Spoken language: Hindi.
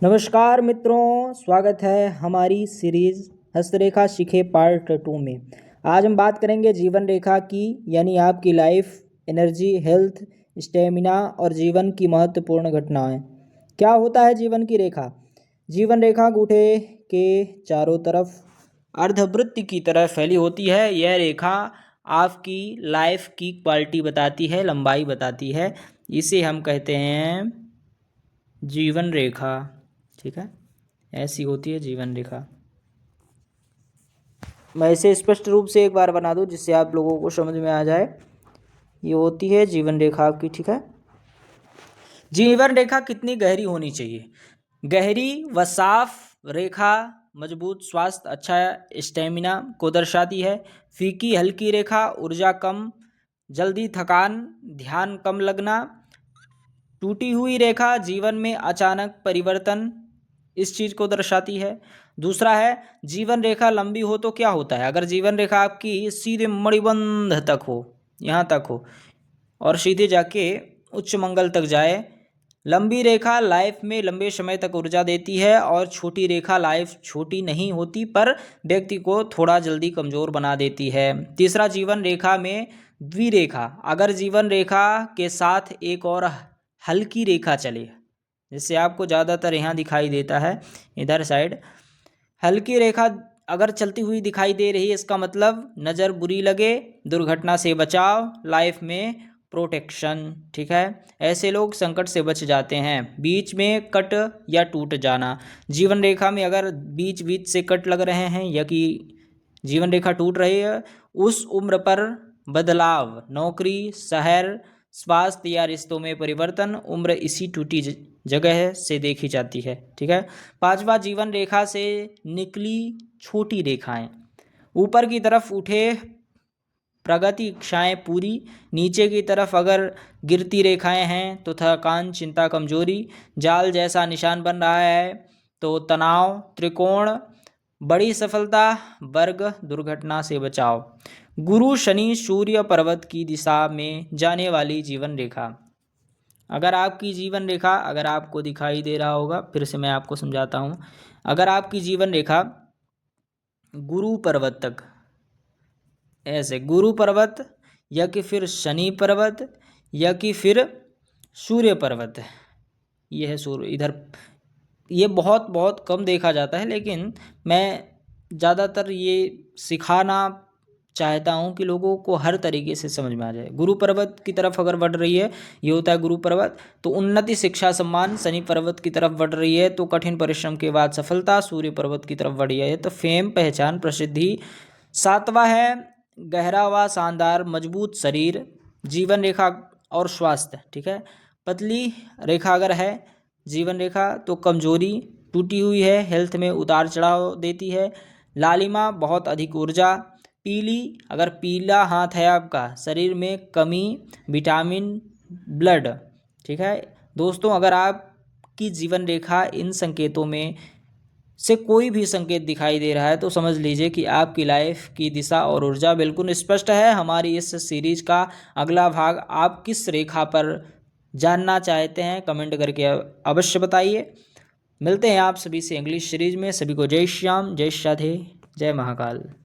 नमस्कार मित्रों, स्वागत है हमारी सीरीज हस्तरेखा सीखे पार्ट 2 में। आज हम बात करेंगे जीवन रेखा की, यानी आपकी लाइफ, एनर्जी, हेल्थ, स्टेमिना और जीवन की महत्वपूर्ण घटनाएं। क्या होता है जीवन की रेखा? जीवन रेखा अंगूठे के चारों तरफ अर्धवृत्त की तरह फैली होती है। यह रेखा आपकी लाइफ की क्वालिटी बताती है, लंबाई बताती है। इसे हम कहते हैं जीवन रेखा। ठीक है, ऐसी होती है जीवन रेखा। मैं इसे स्पष्ट रूप से एक बार बना दूं जिससे आप लोगों को समझ में आ जाए। ये होती है जीवन रेखा आपकी। ठीक है, जीवन रेखा कितनी गहरी होनी चाहिए? गहरी व साफ रेखा मजबूत स्वास्थ्य, अच्छा स्टेमिना को दर्शाती है। फीकी हल्की रेखा ऊर्जा कम, जल्दी थकान, ध्यान कम लगना। टूटी हुई रेखा जीवन में अचानक परिवर्तन, इस चीज़ को दर्शाती है। दूसरा है जीवन रेखा लंबी हो तो क्या होता है? अगर जीवन रेखा आपकी सीधे मणिबंध तक हो, यहाँ तक हो और सीधे जाके उच्च मंगल तक जाए। लंबी रेखा लाइफ में लंबे समय तक ऊर्जा देती है और छोटी रेखा लाइफ छोटी नहीं होती पर व्यक्ति को थोड़ा जल्दी कमज़ोर बना देती है। तीसरा, जीवन रेखा में द्विरेखा, अगर जीवन रेखा के साथ एक और हल्की रेखा चले, जिससे आपको ज़्यादातर यहाँ दिखाई देता है इधर साइड हल्की रेखा अगर चलती हुई दिखाई दे रही है, इसका मतलब नज़र बुरी लगे, दुर्घटना से बचाव, लाइफ में प्रोटेक्शन। ठीक है, ऐसे लोग संकट से बच जाते हैं। बीच में कट या टूट जाना, जीवन रेखा में अगर बीच बीच से कट लग रहे हैं या कि जीवन रेखा टूट रही है, उस उम्र पर बदलाव, नौकरी, शहर, स्वास्थ्य या रिश्तों में परिवर्तन, उम्र इसी टूटी जगह से देखी जाती है। ठीक है, पांचवा, जीवन रेखा से निकली छोटी रेखाएं, ऊपर की तरफ उठे प्रगति इच्छाएं पूरी, नीचे की तरफ अगर गिरती रेखाएं हैं तो थकान, चिंता, कमजोरी। जाल जैसा निशान बन रहा है तो तनाव। त्रिकोण बड़ी सफलता, वर्ग दुर्घटना से बचाव। गुरु शनि सूर्य पर्वत की दिशा में जाने वाली जीवन रेखा, अगर आपकी जीवन रेखा, अगर आपको दिखाई दे रहा होगा, फिर से मैं आपको समझाता हूँ। अगर आपकी जीवन रेखा गुरु पर्वत तक, ऐसे गुरु पर्वत या कि फिर शनि पर्वत या कि फिर सूर्य पर्वत, ये है सूर्य इधर, ये बहुत बहुत कम देखा जाता है, लेकिन मैं ज़्यादातर ये सिखाना चाहता हूँ कि लोगों को हर तरीके से समझ में आ जाए। गुरु पर्वत की तरफ अगर बढ़ रही है, ये होता है गुरु पर्वत, तो उन्नति, शिक्षा, सम्मान। शनि पर्वत की तरफ बढ़ रही है तो कठिन परिश्रम के बाद सफलता। सूर्य पर्वत की तरफ बढ़ रही है तो फेम, पहचान, प्रसिद्धि। सातवां है गहरा व शानदार मजबूत शरीर, जीवन रेखा और स्वास्थ्य। ठीक है, पतली रेखा अगर है जीवन रेखा तो कमजोरी, टूटी हुई है, हेल्थ में उतार चढ़ाव देती है। लालिमा, बहुत अधिक ऊर्जा। पीली, अगर पीला हाथ है आपका, शरीर में कमी, विटामिन, ब्लड। ठीक है दोस्तों, अगर आपकी जीवन रेखा इन संकेतों में से कोई भी संकेत दिखाई दे रहा है तो समझ लीजिए कि आपकी लाइफ की दिशा और ऊर्जा बिल्कुल स्पष्ट है। हमारी इस सीरीज का अगला भाग आप किस रेखा पर जानना चाहते हैं, कमेंट करके अवश्य बताइए। मिलते हैं आप सभी से इंग्लिश सीरीज में। सभी को जय श्याम, जय राधे, जय महाकाल।